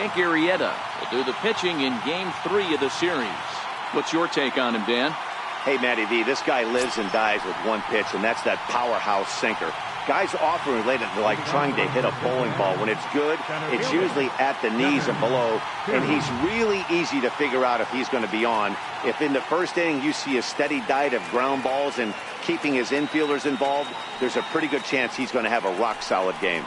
Arrieta will do the pitching in Game 3 of the series. What's your take on him, Dan? Hey, Matty V, this guy lives and dies with one pitch, and that's that powerhouse sinker. Guys often relate it to like trying to hit a bowling ball. When it's good, it's usually at the knees and below, and he's really easy to figure out if he's going to be on. If in the first inning you see a steady diet of ground balls and keeping his infielders involved, there's a pretty good chance he's going to have a rock-solid game.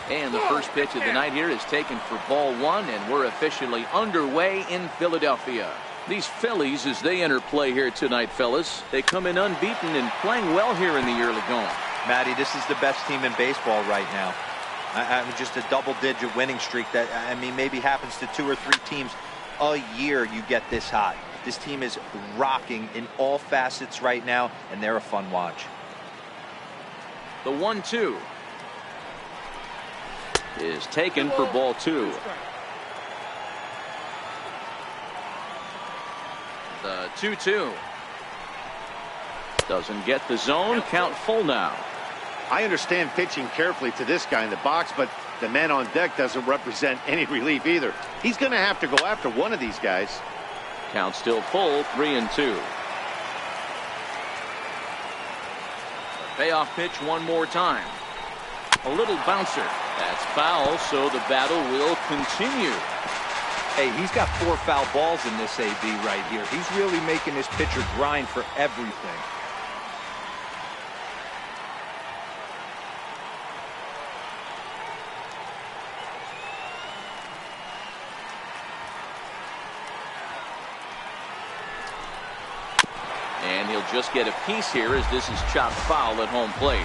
And the first pitch of the night here is taken for ball one, and we're officially underway in Philadelphia. These Phillies, as they enter play here tonight, fellas, they come in unbeaten and playing well here in the early going. Matty, this is the best team in baseball right now. Just a double-digit winning streak that, I mean, maybe happens to 2 or 3 teams a year you get this hot. This team is rocking in all facets right now, and they're a fun watch. The 1-2 is taken for ball 2. The 2-2 doesn't get the zone. Count full now. I understand pitching carefully to this guy in the box, but the man on deck doesn't represent any relief either. He's going to have to go after one of these guys. Count still full, 3-2. Payoff pitch one more time. A little bouncer. That's foul, so the battle will continue. Hey, he's got 4 foul balls in this AB right here. He's really making this pitcher grind for everything. And he'll just get a piece here as this is chopped foul at home plate.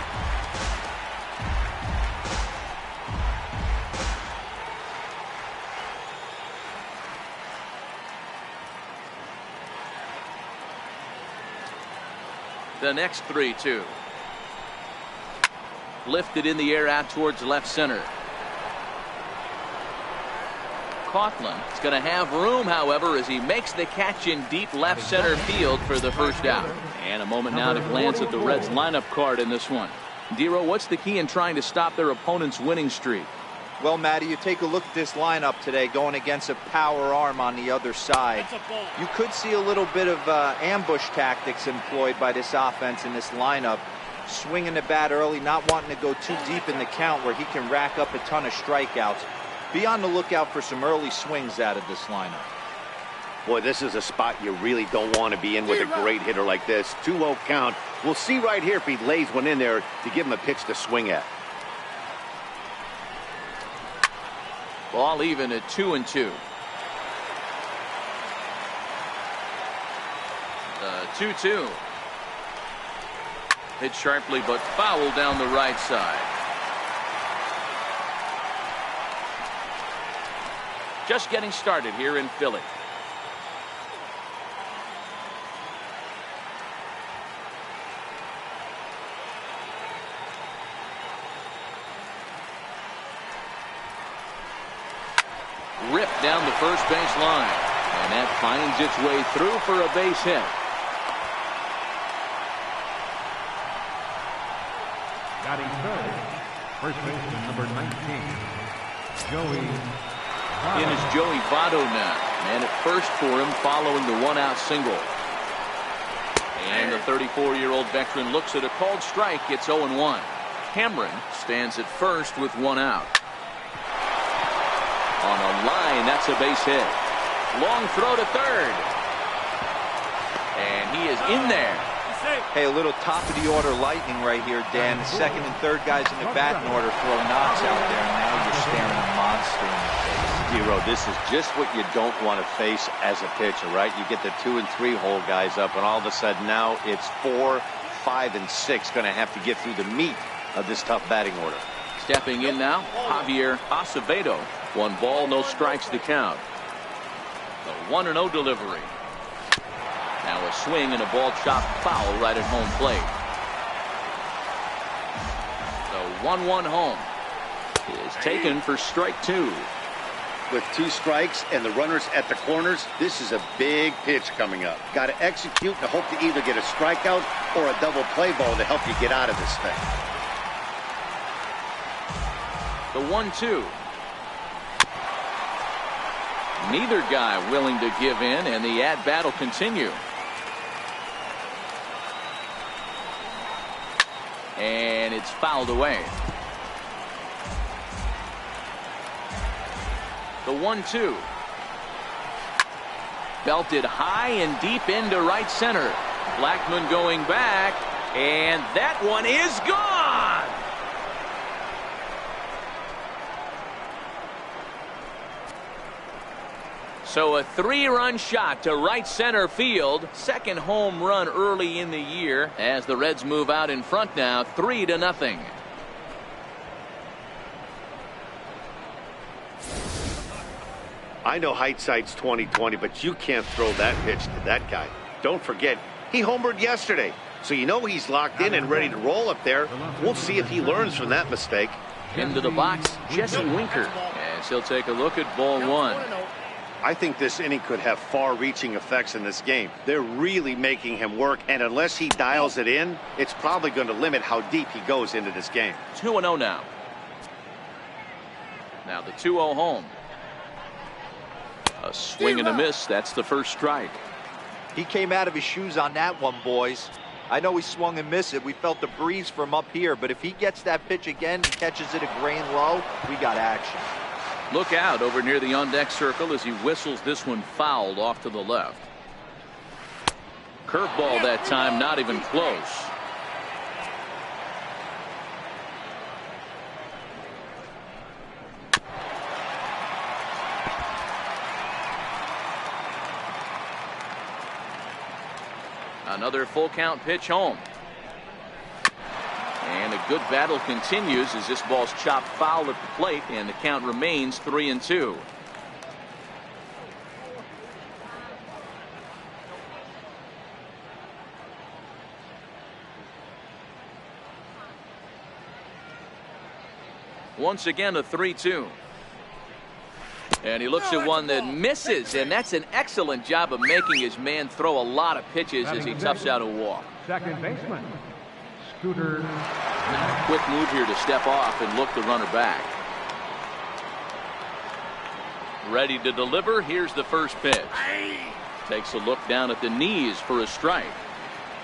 The next 3-2. Lifted in the air out towards left center. Coughlin is going to have room, however, as he makes the catch in deep left center field for the first out. And a moment now to glance at the Reds lineup card in this one. Dero, what's the key in trying to stop their opponent's winning streak? Well, Matty, you take a look at this lineup today going against a power arm on the other side. You could see a little bit of ambush tactics employed by this offense in this lineup. Swinging the bat early, not wanting to go too deep in the count where he can rack up a ton of strikeouts. Be on the lookout for some early swings out of this lineup. Boy, this is a spot you really don't want to be in with a great hitter like this. 2-0 count. We'll see right here if he lays one in there to give him a pitch to swing at. Ball even at 2-2. The 2-2. Hit sharply but foul down the right side. Just getting started here in Philly. Ripped down the first base line, and that finds its way through for a base hit. Batting third, first baseman number 19, Joey. In is Joey Votto now, and at first for him following the one-out single. And the 34-year-old veteran looks at a called strike. It's 0-1. Cameron stands at first with one out. On a line, that's a base hit. Long throw to third. And he is in there. Hey, a little top-of-the-order lightning right here, Dan. The second and third guys in the batting order throw knocks out there, and now you're staring a monster in the face. Zero, this is just what you don't want to face as a pitcher, right? You get the 2 and 3 hole guys up, and all of a sudden now it's 4, 5, and 6 going to have to get through the meat of this tough batting order. Stepping in now, Javier Acevedo. 1 ball, no strikes to count. The 1-0 delivery. Now a swing and a ball chopped foul right at home plate. The 1-1 home is taken for strike 2. With 2 strikes and the runners at the corners, this is a big pitch coming up. Got to execute and hope to either get a strikeout or a double play ball to help you get out of this thing. The 1-2. Neither guy willing to give in, and the at-bat will continue. And it's fouled away. The 1-2. Belted high and deep into right center. Blackmon going back, and that one is gone. So a 3-run shot to right center field. Second home run early in the year as the Reds move out in front now, 3-0. I know hindsight's 20/20, but you can't throw that pitch to that guy. Don't forget, he homered yesterday, so you know he's locked in and ready to roll up there. We'll see if he learns from that mistake. Into the box, Jesse Winker, as he'll take a look at ball 1. I think this inning could have far-reaching effects in this game. They're really making him work, and unless he dials it in, it's probably going to limit how deep he goes into this game. 2-0 now. Now the 2-0 home. A swing and a miss. That's the first strike. He came out of his shoes on that one, boys. I know he swung and missed it. We felt the breeze from up here, but if he gets that pitch again and catches it a grain low, we got action. Look out over near the on-deck circle as he whistles this one fouled off to the left. Curveball that time, not even close. Another full count pitch home. And a good battle continues as this ball's chopped foul at the plate, and the count remains 3-2. Once again, a 3-2. And he looks at one that misses, and that's an excellent job of making his man throw a lot of pitches as he toughs out a walk. Second baseman, Scooter. Quick move here to step off and look the runner back. Ready to deliver. Here's the first pitch. Takes a look down at the knees for a strike.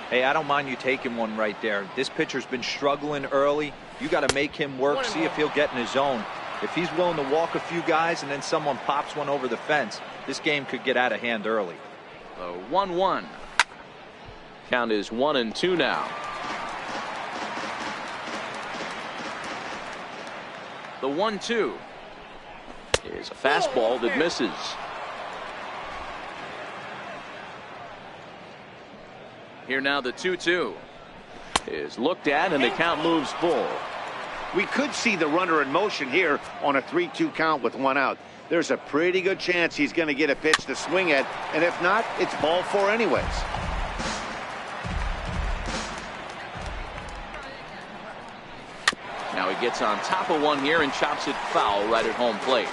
Hey, I don't mind you taking one right there. This pitcher's been struggling early. You got to make him work, see if he'll get in his zone. If he's willing to walk a few guys and then someone pops one over the fence, this game could get out of hand early. The 1-1. Count is 1-2 now. The 1-2 is a fastball that misses. Here now the 2-2 is looked at, and the count moves full. We could see the runner in motion here on a 3-2 count with one out. There's a pretty good chance he's going to get a pitch to swing at, and if not, it's ball 4 anyways. Now he gets on top of one here and chops it foul right at home plate.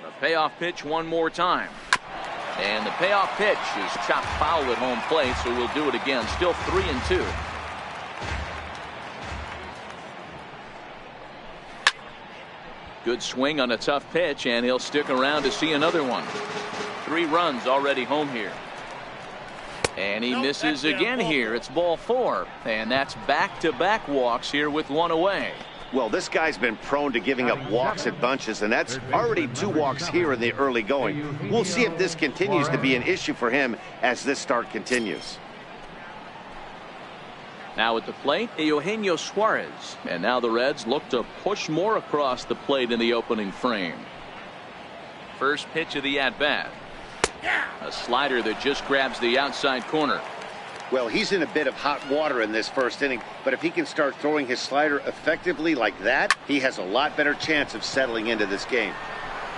The payoff pitch one more time. And the payoff pitch is chopped foul at home plate, so we'll do it again. Still 3-2. Good swing on a tough pitch, and he'll stick around to see another one. 3 runs already home here. And he misses again here. It's ball 4. And that's back-to-back walks here with one away. Well, this guy's been prone to giving up walks at bunches, and that's already 2 walks here in the early going. We'll see if this continues to be an issue for him as this start continues. Now at the plate, Eugenio Suarez. And now the Reds look to push more across the plate in the opening frame. First pitch of the at-bat. A slider that just grabs the outside corner. Well, he's in a bit of hot water in this first inning, but if he can start throwing his slider effectively like that, he has a lot better chance of settling into this game.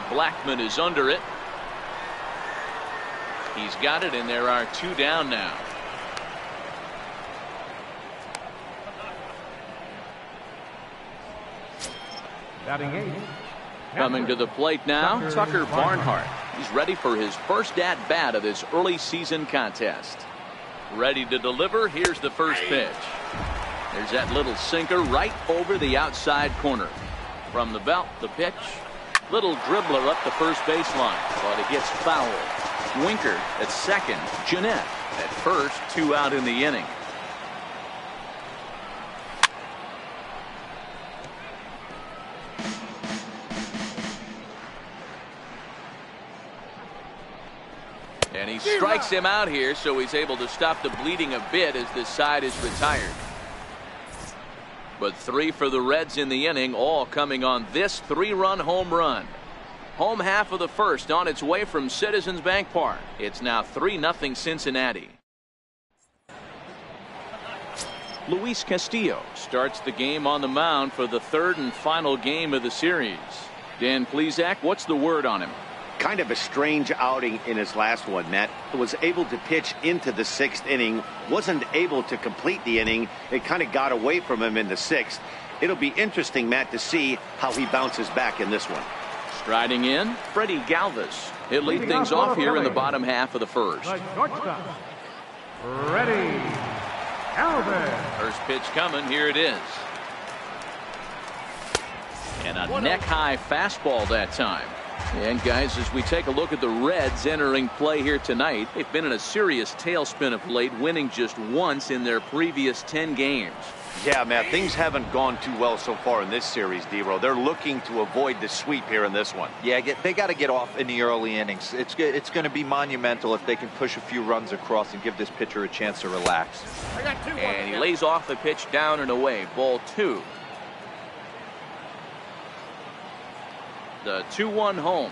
Blackmon is under it. He's got it, and there are 2 down now. Batting 8. Coming to the plate now, Tucker Barnhart. He's ready for his first at-bat of this early season contest. Ready to deliver. Here's the first pitch. There's that little sinker right over the outside corner. From the belt, the pitch. Little dribbler up the first baseline, but it gets fouled. Winker at second. Jeanette at first. 2 out in the inning. And he strikes him out here, so he's able to stop the bleeding a bit as this side is retired. But 3 for the Reds in the inning, all coming on this 3-run home run. Home half of the first on its way from Citizens Bank Park. It's now 3-0 Cincinnati. Luis Castillo starts the game on the mound for the 3rd and final game of the series. Dan Plesac, what's the word on him? Kind of a strange outing in his last one, Matt. Was able to pitch into the 6th inning, wasn't able to complete the inning. It kind of got away from him in the 6th. It'll be interesting, Matt, to see how he bounces back in this one. Striding in, Freddie Galvis. He'll lead things off here in the bottom half of the first. Ready, Galvis. First pitch coming, here it is. And a neck-high fastball that time. And guys, as we take a look at the Reds entering play here tonight, they've been in a serious tailspin of late, winning just once in their previous 10 games. Yeah, Matt, things haven't gone too well so far in this series, D-Row. They're looking to avoid the sweep here in this one. Yeah, they got to get off in the early innings. It's going to be monumental if they can push a few runs across and give this pitcher a chance to relax. And he lays off the pitch down and away. Ball 2. The 2-1 home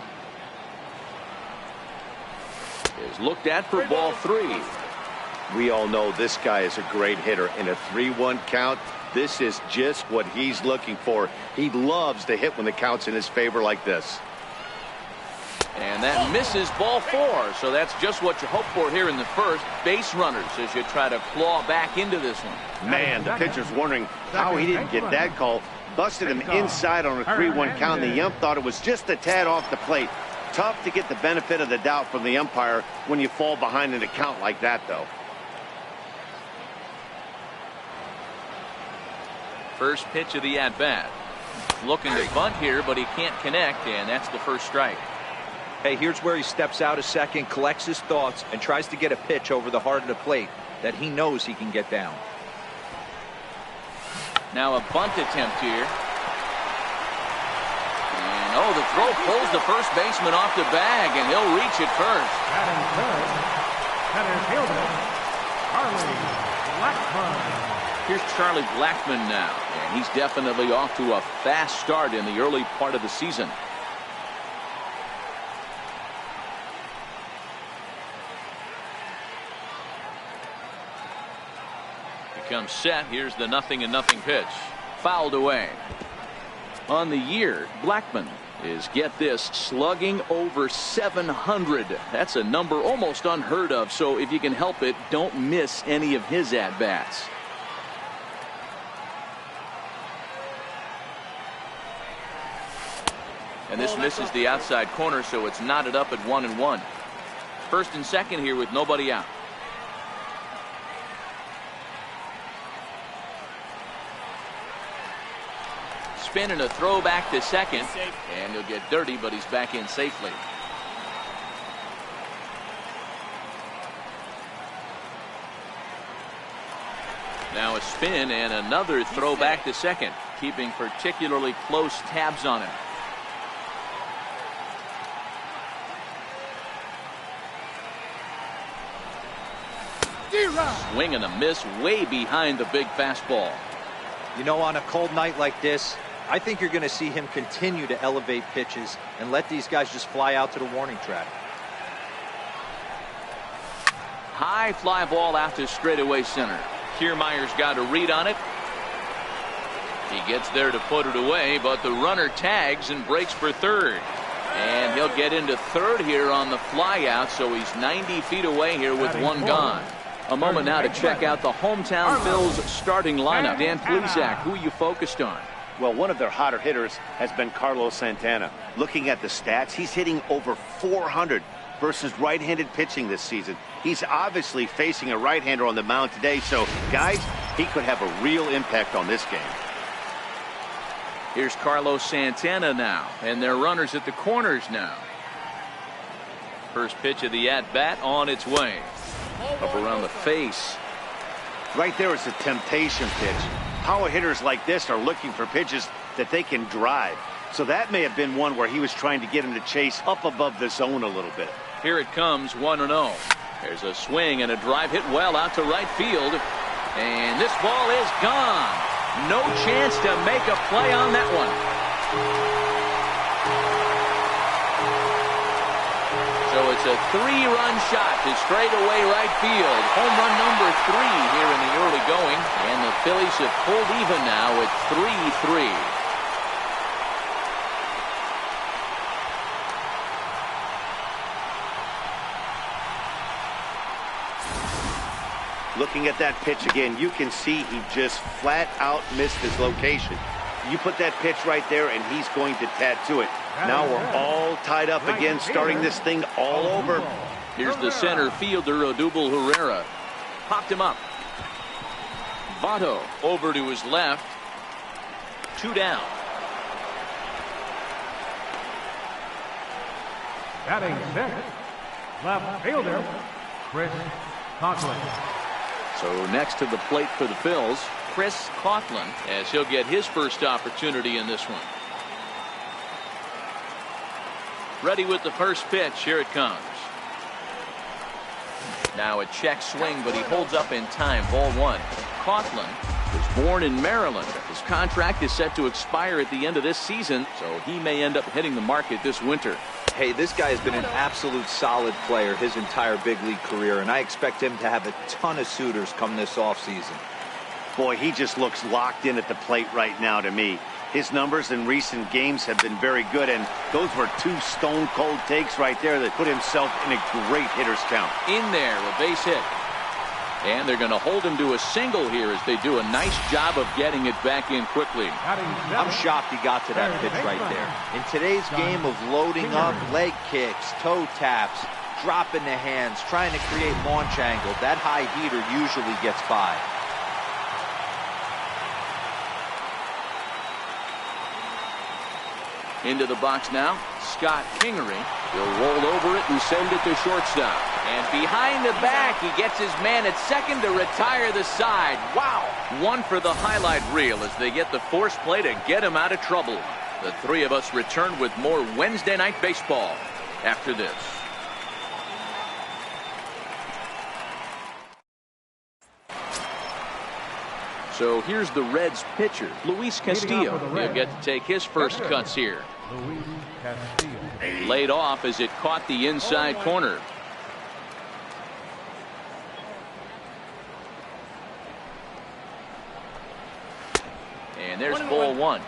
is looked at for ball 3. We all know this guy is a great hitter. In a 3-1 count, this is just what he's looking for. He loves to hit when the count's in his favor like this. And that misses ball 4. So that's just what you hope for here in the first. Base runners as you try to claw back into this one. Man, the pitcher's wondering how he didn't get that call. Busted him inside on a 3-1 count. The ump thought it was just a tad off the plate. Tough to get the benefit of the doubt from the umpire when you fall behind in a count like that, though. First pitch of the at-bat. Looking to bunt here, but he can't connect, and that's the first strike. Hey, here's where he steps out a second, collects his thoughts, and tries to get a pitch over the heart of the plate that he knows he can get down. Now a bunt attempt here. And oh, the throw pulls the first baseman off the bag, and he'll reach it first. Batting third, center fielder, Charlie Blackmon. Here's Charlie Blackmon now, and he's definitely off to a fast start in the early part of the season. Comes set. Here's the 0-0 pitch. Fouled away. On the year, Blackmon is, get this, slugging over 700. That's a number almost unheard of, so if you can help it, don't miss any of his at-bats. And this misses the outside corner, so it's knotted up at 1-1. First and second here with nobody out. Spin and a throw back to second, and he'll get dirty, but he's back in safely. Now a spin and another throw back to second, keeping particularly close tabs on him. Swing and a miss way behind the big fastball. You know, on a cold night like this, I think you're going to see him continue to elevate pitches and let these guys just fly out to the warning track. High fly ball out to straightaway center. Kiermaier's got a read on it. He gets there to put it away, but the runner tags and breaks for third. And he'll get into third here on the fly out, so he's 90 feet away here with one gone. A moment now to check out the hometown Phils starting lineup. Dan Plesac, who are you focused on? Well, one of their hotter hitters has been Carlos Santana. Looking at the stats, he's hitting over 400 versus right-handed pitching this season. He's obviously facing a right-hander on the mound today. So, guys, he could have a real impact on this game. Here's Carlos Santana now, and they're runners at the corners now. First pitch of the at-bat on its way. Up around the face. Right there is a temptation pitch. Power hitters like this are looking for pitches that they can drive. So that may have been one where he was trying to get him to chase up above the zone a little bit. Here it comes, 1-0. There's a swing and a drive hit well out to right field. And this ball is gone. No chance to make a play on that one. So it's a 3-run shot to straightaway right field. Home run number 3 here in the early going. And the Phillies have pulled even now at 3-3. Looking at that pitch again, you can see he just flat out missed his location. You put that pitch right there, and he's going to tattoo it. Now we're all tied up again, starting this thing all over. Here's the center fielder, Odubel Herrera. Popped him up. Votto over to his left. 2 down. Batting 6th, left fielder, Chris Conklin. So next to the plate for the Phils, Chris Coughlin, as he'll get his first opportunity in this one. Ready with the first pitch. Here it comes. Now a check swing, but he holds up in time. Ball 1. Coughlin was born in Maryland. His contract is set to expire at the end of this season, so he may end up hitting the market this winter. Hey, this guy has been an absolute solid player his entire big league career, and I expect him to have a ton of suitors come this offseason. Boy, he just looks locked in at the plate right now to me. His numbers in recent games have been very good, and those were 2 stone-cold takes right there that put himself in a great hitter's count. In there, a base hit. And they're going to hold him to a single here as they do a nice job of getting it back in quickly. I'm shocked he got to that pitch right there. In today's game of loading up, leg kicks, toe taps, dropping the hands, trying to create launch angle, that high heater usually gets by. Into the box now, Scott Kingery. He'll roll over it and send it to shortstop. And behind the back, he gets his man at second to retire the side. Wow! One for the highlight reel as they get the force play to get him out of trouble. The 3 of us return with more Wednesday Night Baseball after this. So here's the Reds pitcher, Luis Castillo. He'll get to take his first cuts here. Laid off as it caught the inside corner. And there's ball 1.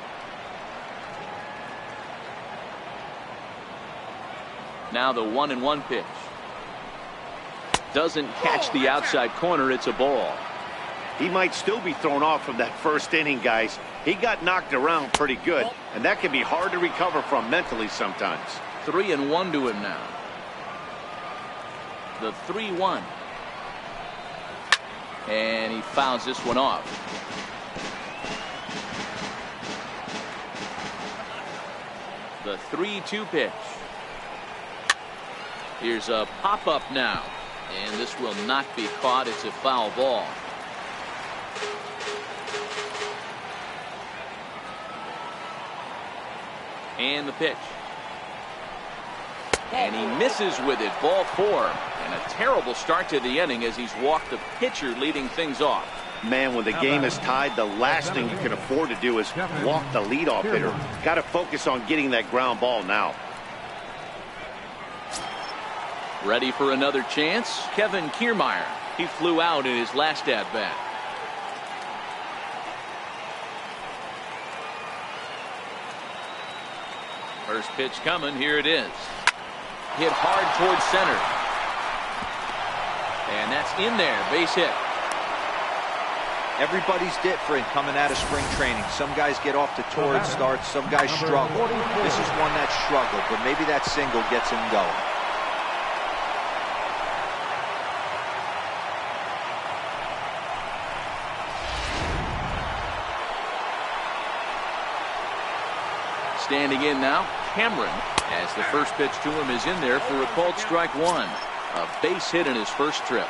Now the 1-1 pitch. Doesn't catch the outside corner. It's a ball. He might still be thrown off from that first inning, guys. He got knocked around pretty good, and that can be hard to recover from mentally sometimes. 3-1 to him now. The 3-1. And he fouls this one off. The 3-2 pitch. Here's a pop-up now. And this will not be caught. It's a foul ball. And the pitch. And he misses with it. Ball 4. And a terrible start to the inning as he's walked the pitcher leading things off. Man, when the game is tied, the last thing you can afford to do is walk the leadoff hitter. Got to focus on getting that ground ball now. Ready for another chance? Kevin Kiermaier. He flew out in his last at-bat. First pitch coming. Here it is. Hit hard towards center. And that's in there. Base hit. Everybody's different coming out of spring training. Some guys get off to torrid starts. Some guys struggle. This is one that struggled, but maybe that single gets him going. Standing in now, Cameron, as the first pitch to him is in there for a called strike one. A base hit in his first trip.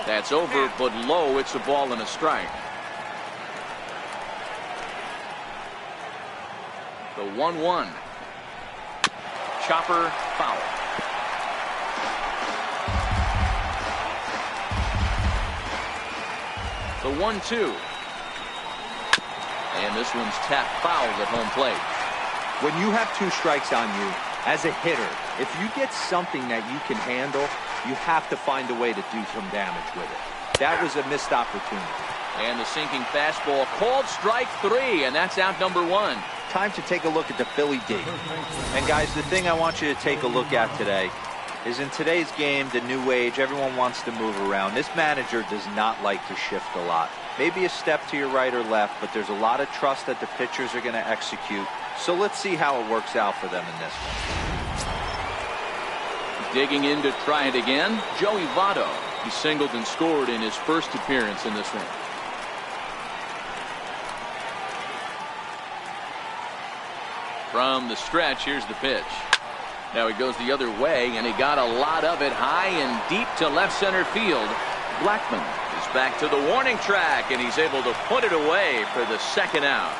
That's over, but low. It's a ball and a strike. The 1-1. Chopper foul. The 1-2. And this one's tapped foul at home plate. When you have 2 strikes on you, as a hitter, if you get something that you can handle, you have to find a way to do some damage with it. That was a missed opportunity. And the sinking fastball, called strike 3, and that's out number 1. Time to take a look at the Philly D. And guys, the thing I want you to take a look at today is in today's game, the new age, everyone wants to move around. This manager does not like to shift a lot. Maybe a step to your right or left, but there's a lot of trust that the pitchers are going to execute. So let's see how it works out for them in this one. Digging in to try it again, Joey Votto. He singled and scored in his first appearance in this one. From the stretch, here's the pitch. Now he goes the other way, and he got a lot of it high and deep to left center field. Blackman is back to the warning track, and he's able to put it away for the second out.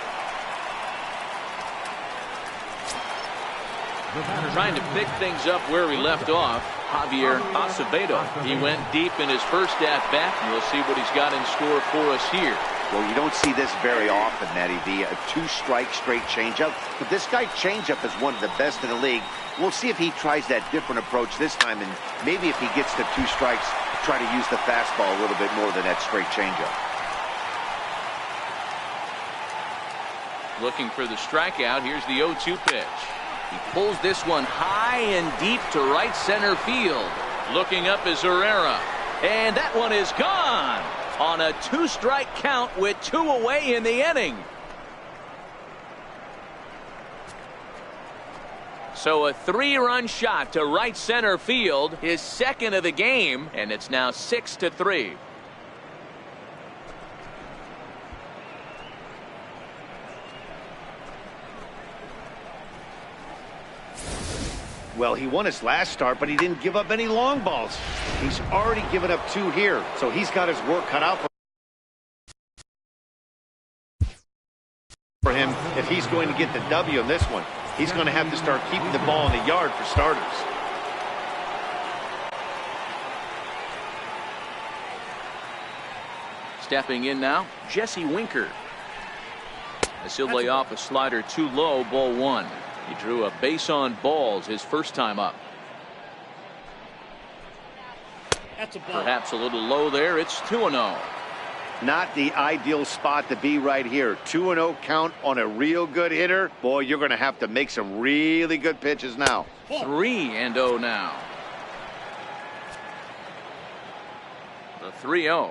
Trying to pick things up where we left off, Javier Acevedo. He went deep in his first at-bat, and we'll see what he's got in store for us here. Well, you don't see this very often, Matty V. A 2-strike straight changeup. But this guy changeup is one of the best in the league. We'll see if he tries that different approach this time, and maybe if he gets to 2 strikes, try to use the fastball a little bit more than that straight changeup. Looking for the strikeout. Here's the 0-2 pitch. He pulls this one high and deep to right center field. Looking up is Herrera. And that one is gone on a 2-strike count with 2 away in the inning. So a 3-run shot to right center field, his second of the game, and it's now 6-3. Well, he won his last start, but he didn't give up any long balls. He's already given up 2 here, so he's got his work cut out for him if he's going to get the W in this one. He's going to have to start keeping the ball in the yard for starters. Stepping in now, Jesse Winker. As he'll lay off a slider too low, ball 1. He drew a base on balls his first time up. Perhaps a little low there. It's 2-0. Not the ideal spot to be right here. 2-0 count on a real good hitter. Boy, you're going to have to make some really good pitches now. 3-0 now. The 3-0.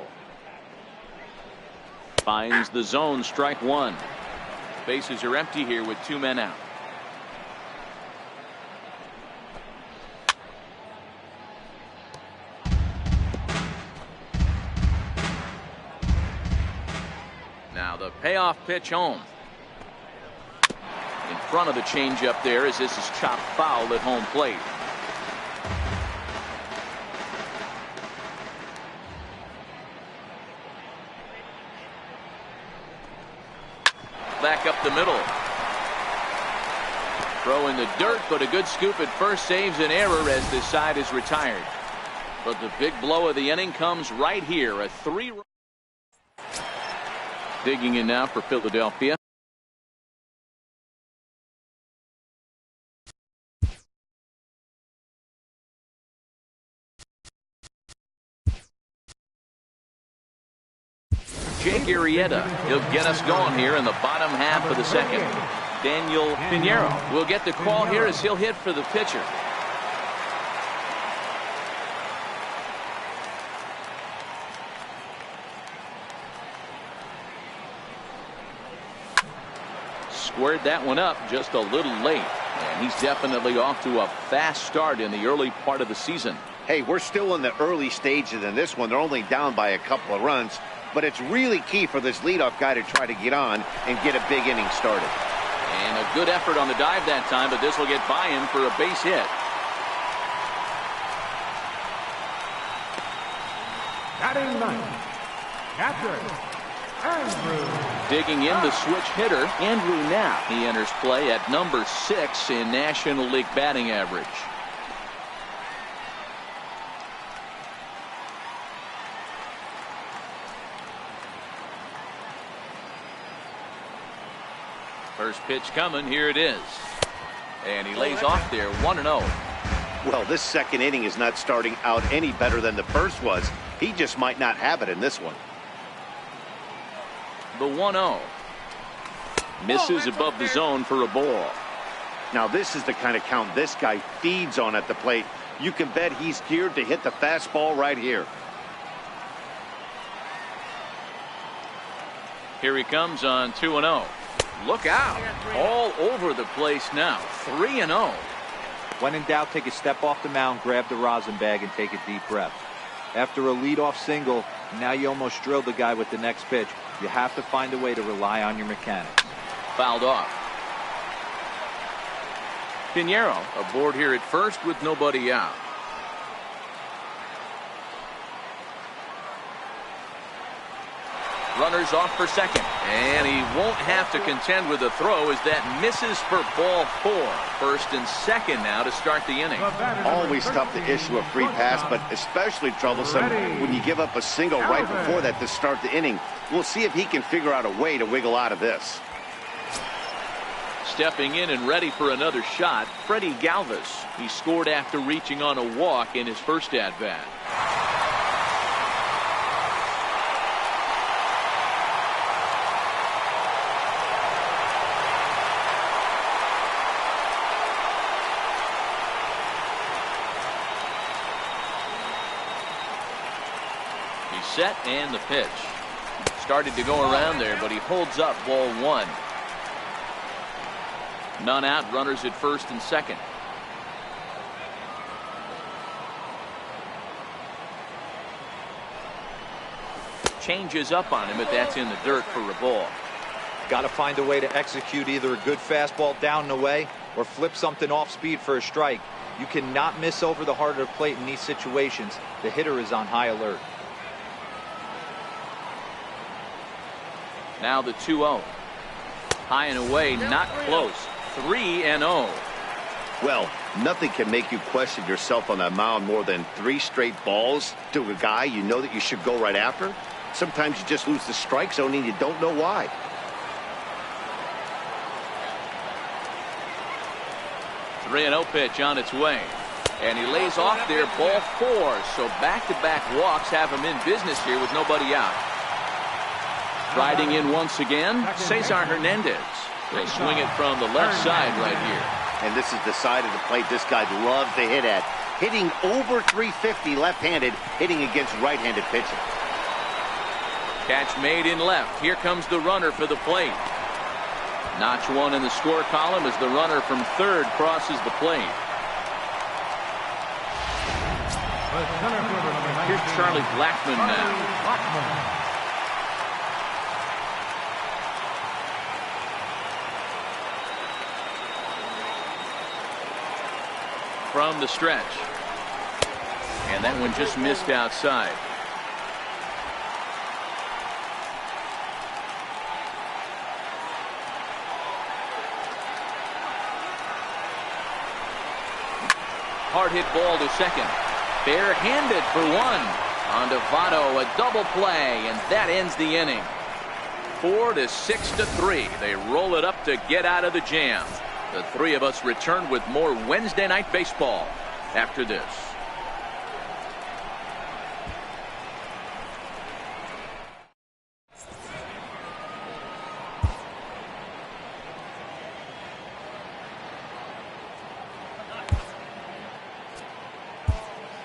Finds the zone, strike 1. Bases are empty here with 2 men out. Now the payoff pitch home. In front of the changeup there as this is chopped foul at home plate. Back up the middle. Throw in the dirt, but a good scoop at first saves an error as this side is retired. But the big blow of the inning comes right here. A 3-run. Digging in now for Philadelphia. Jake Arrieta. He'll get us going here in the bottom half of the second. Daniel Pinheiro will get the call here as he'll hit for the pitcher. Squared that one up just a little late. And he's definitely off to a fast start in the early part of the season. Hey, we're still in the early stages in this one. They're only down by a couple of runs, but it's really key for this leadoff guy to try to get on and get a big inning started. And a good effort on the dive that time, but this will get by him for a base hit. Batting ninth, catcher, Andrew. Digging in, the switch hitter, Andrew Knapp. He enters play at number 6 in National League batting average. First pitch coming. Here it is. And he lays off there, 1-0. Well, this second inning is not starting out any better than the first was. He just might not have it in this one. The 1-0. Misses above the zone for a ball. Now, this is the kind of count this guy feeds on at the plate. You can bet he's geared to hit the fastball right here. Here he comes on 2-0. Look out. All over the place now. 3-0. When in doubt, take a step off the mound, grab the rosin bag, and take a deep breath. After a leadoff single, now you almost drilled the guy with the next pitch. You have to find a way to rely on your mechanics. Fouled off. Pinheiro aboard here at first with nobody out. Runners off for second, and he won't have to contend with a throw as that misses for ball 4. First and second now to start the inning. Always tough to issue a free pass, but especially troublesome when you give up a single right before that to start the inning. We'll see if he can figure out a way to wiggle out of this. Stepping in and ready for another shot, Freddie Galvis. He scored after reaching on a walk in his first at-bat. Set and the pitch. Started to go around there, but he holds up ball 1. None out, runners at first and second. Changes up on him, but that's in the dirt for a ball. Got to find a way to execute either a good fastball down and away or flip something off speed for a strike. You cannot miss over the heart of the plate in these situations. The hitter is on high alert. Now the 2-0. High and away, not close. 3-0. Well, nothing can make you question yourself on that mound more than 3 straight balls to a guy you know that you should go right after. Sometimes you just lose the strike zone and you don't know why. The 3-0 pitch on its way. And he lays off there, ball 4. So back-to-back walks have him in business here with nobody out. Riding in once again, Cesar Hernandez. They'll swing it from the left side right here. And this is the side of the plate this guy loves to hit at. Hitting over 350 left-handed, hitting against right-handed pitching. Catch made in left. Here comes the runner for the plate. Notch 1 in the score column as the runner from third crosses the plate. Here's Charlie Blackmon now. From the stretch. And that one just missed outside. Hard hit ball to second. Barehanded for 1. On to Votto, a double play, and that ends the inning. 4-6-3. They roll it up to get out of the jam. The three of us return with more Wednesday Night Baseball after this.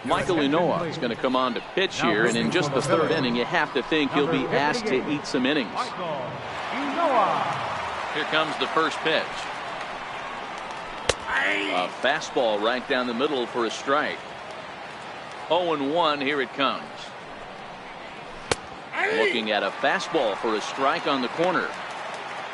Michael Inoa is going to come on to pitch here, and in just the third inning, you have to think he'll be asked to eat some innings. Here comes the first pitch. A fastball right down the middle for a strike. 0-1, here it comes. Looking at a fastball for a strike on the corner.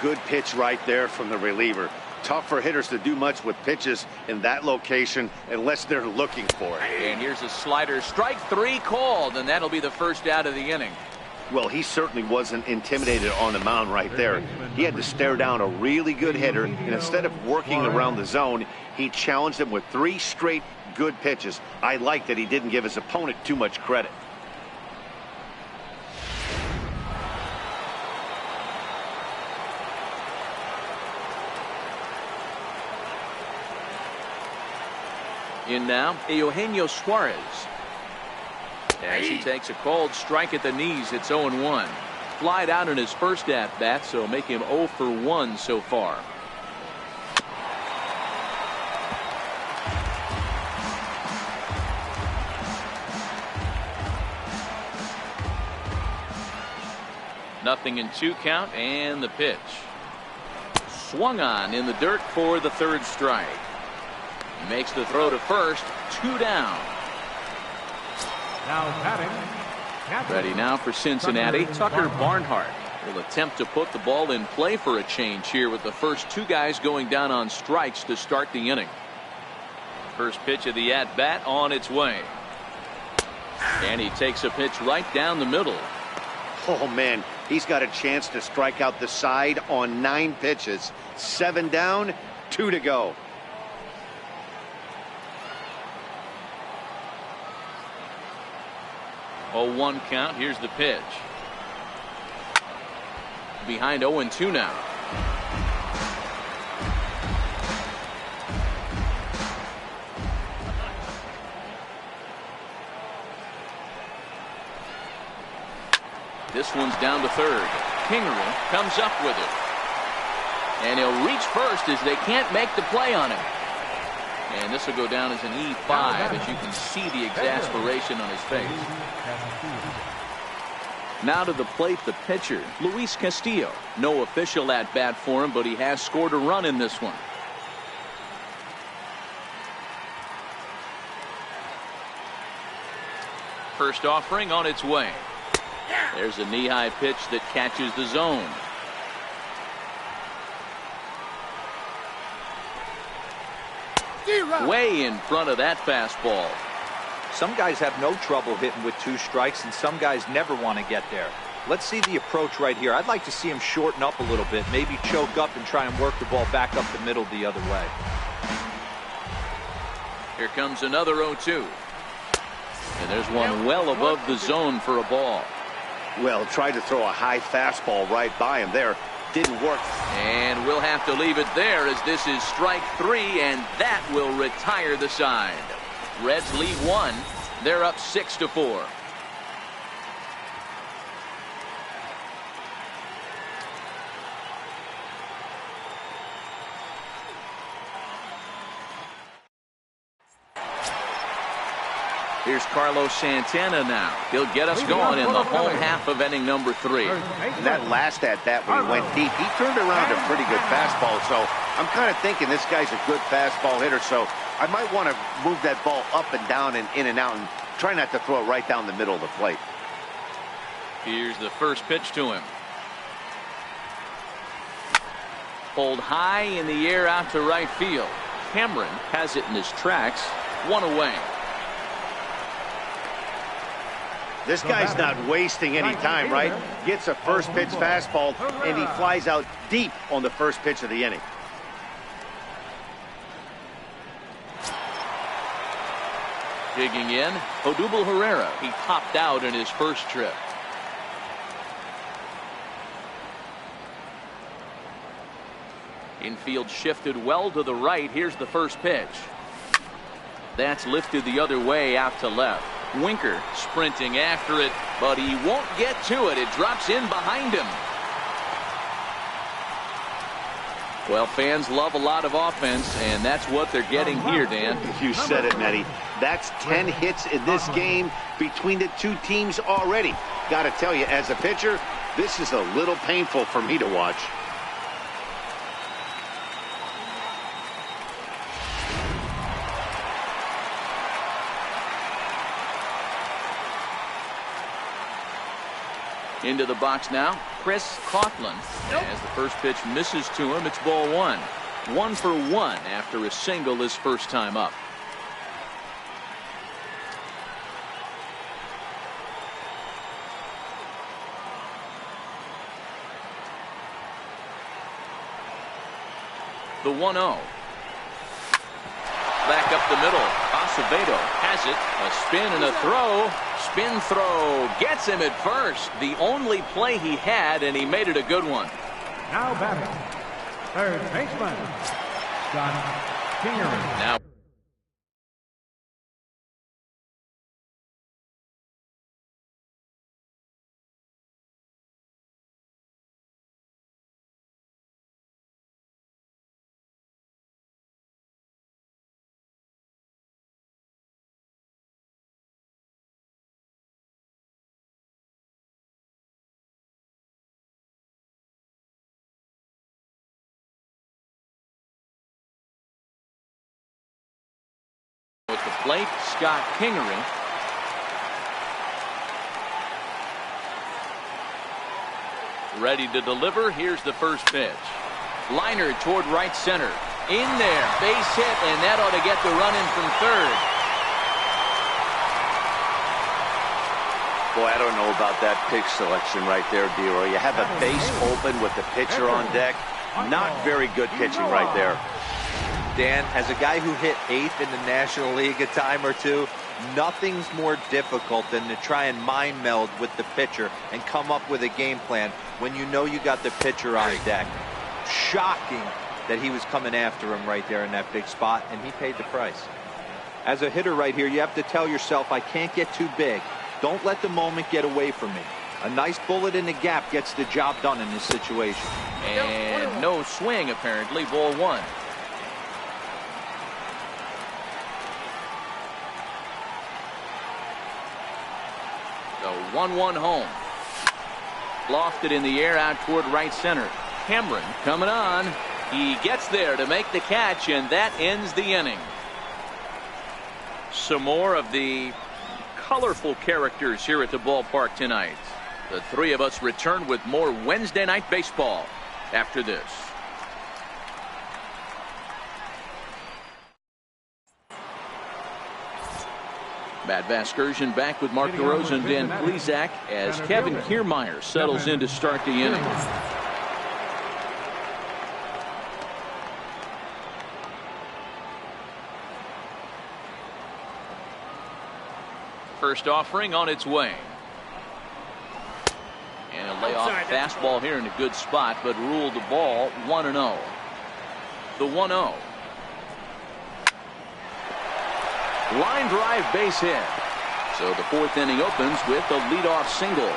Good pitch right there from the reliever. Tough for hitters to do much with pitches in that location unless they're looking for it. And here's a slider. Strike 3 called, and that'll be the first out of the inning. Well, he certainly wasn't intimidated on the mound right there. He had to stare down a really good hitter, and instead of working around the zone, he challenged him with 3 straight good pitches. I like that he didn't give his opponent too much credit. In now, Eugenio Suarez. As he takes a called strike at the knees, it's 0-1. Flied out in his first at-bat, so make him 0 for 1 so far. Nothing in 2 count, and the pitch. Swung on in the dirt for the 3rd strike. Makes the throw to first. 2 down. Now batting. Ready now for Cincinnati. Tucker Barnhart will attempt to put the ball in play for a change here with the first 2 guys going down on strikes to start the inning. First pitch of the at-bat on its way. And he takes a pitch right down the middle. Oh, man, he's got a chance to strike out the side on 9 pitches. 7 down, 2 to go. 0-1 count. Here's the pitch. Behind 0-2 now. This one's down to 3rd. Kingery comes up with it. And he'll reach first as they can't make the play on him. And this will go down as an E5 as you can see the exasperation on his face. Now to the plate, the pitcher, Luis Castillo. No official at-bat for him, but he has scored a run in this one. First offering on its way. There's a knee-high pitch that catches the zone. Way in front of that fastball. Some guys have no trouble hitting with 2 strikes, and some guys never want to get there. Let's see the approach right here. I'd like to see him shorten up a little bit, maybe choke up and try and work the ball back up the middle the other way. Here comes another 0-2. And there's one well above the zone for a ball. Well, tried to throw a high fastball right by him there. Didn't work. And we'll have to leave it there as this is strike 3, and that will retire the side. Reds lead 1. They're up 6-4. Here's Carlos Santana now. He'll get us going in the home half of inning number 3. And that last at-bat when he went deep, he turned around a pretty good fastball. So I'm kind of thinking this guy's a good fastball hitter. So I might want to move that ball up and down and in and out and try not to throw it right down the middle of the plate. Here's the first pitch to him. Pulled high in the air out to right field. Cameron has it in his tracks. 1 away. This guy's not wasting any time, right? Gets a first pitch fastball, and he flies out deep on the first pitch of the inning. Digging in, Odubel Herrera. He popped out in his first trip. Infield shifted well to the right. Here's the first pitch. That's lifted the other way out to left. Winker sprinting after it, but he won't get to it. It drops in behind him. Well, fans love a lot of offense, and that's what they're getting here, Dan. You said it, Matty. That's 10 hits in this game between the 2 teams already. Got to tell you, as a pitcher, this is a little painful for me to watch. Into the box now, Chris Coughlin. As the first pitch misses to him, it's ball one. 1 for 1 after a single his first time up. The 1-0. Back up the middle. Acevedo has it. A spin and a throw. Spin throw gets him at first. The only play he had, and he made it a good one. Now batting, third baseman, Scott Kingery. Now with the plate, Scott Kingery. Ready to deliver. Here's the first pitch. Liner toward right center. In there. Base hit, and that ought to get the run in from third. Boy, I don't know about that pitch selection right there, D-Roy. You have a base open with the pitcher on deck. Not very good pitching right there. Dan, as a guy who hit 8th in the National League a time or two, nothing's more difficult than to try and mind meld with the pitcher and come up with a game plan when you know you got the pitcher on deck. Shocking that he was coming after him right there in that big spot, and he paid the price. As a hitter right here, you have to tell yourself, I can't get too big. Don't let the moment get away from me. A nice bullet in the gap gets the job done in this situation. And no swing, apparently. Ball one. The 1-1 home. Lofted in the air out toward right center. Cameron coming on. He gets there to make the catch, and that ends the inning. Some more of the colorful characters here at the ballpark tonight. The three of us return with more Wednesday night baseball after this. Matt Vasgersian back with Mark DeRosa and Dan Plesac as Kevin Kiermaier settles in to start the inning. First offering on its way. And a layoff fastball here in a good spot, but ruled the ball 1-0. The 1-0. Line drive base hit. So the fourth inning opens with a leadoff single.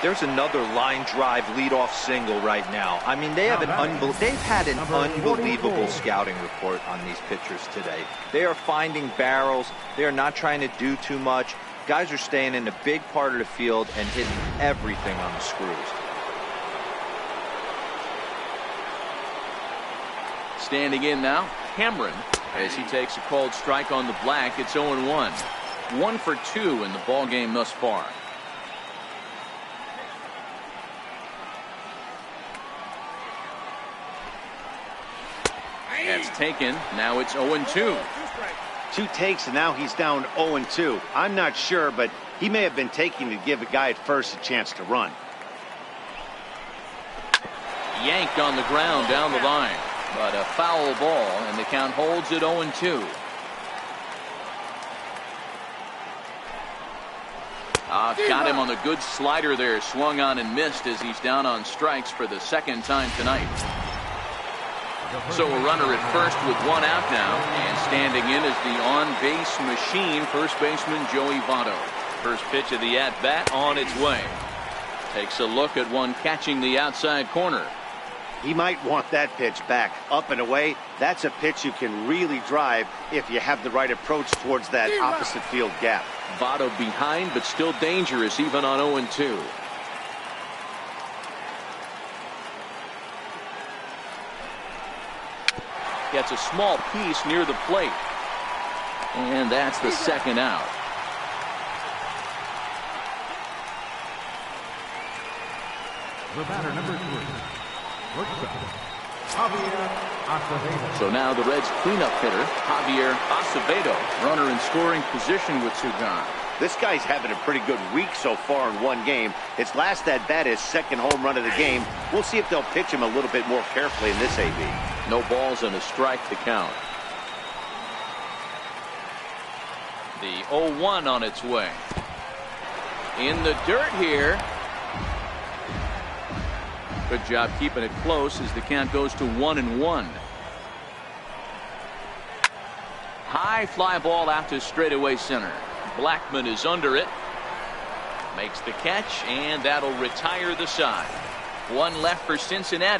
There's another line drive leadoff single right now. I mean, they've had an unbelievable scouting report on these pitchers today. They are finding barrels. They are not trying to do too much. Guys are staying in a big part of the field and hitting everything on the screws. Standing in now, Cameron, as he takes a called strike on the black. It's 0-1. 1 for 2 in the ball game thus far. That's taken. Now it's 0-2. 2 takes, and now he's down 0-2. I'm not sure, but he may have been taking to give the guy at first a chance to run. Yanked on the ground down the line, but a foul ball, and the count holds at 0-2. Got him on a good slider there, swung on and missed as he's down on strikes for the second time tonight. So a runner at first with 1 out now, and standing in is the on-base machine, first baseman Joey Votto. First pitch of the at-bat on its way. Takes a look at one catching the outside corner. He might want that pitch back, up and away. That's a pitch you can really drive if you have the right approach towards that opposite field gap. Votto behind, but still dangerous even on 0-2. Gets a small piece near the plate. And that's the second out. The batter, number 3. Shortstop, Javier Acevedo. So now the Reds' cleanup hitter, Javier Acevedo, runner in scoring position with 2 gone. This guy's having a pretty good week so far in one game. His last at-bat is second home run of the game. We'll see if they'll pitch him a little bit more carefully in this AB. No balls and a strike to count. The 0-1 on its way. In the dirt here. Good job keeping it close as the count goes to 1-1. High fly ball out to straightaway center. Blackman is under it. Makes the catch, and that'll retire the side. 1 left for Cincinnati.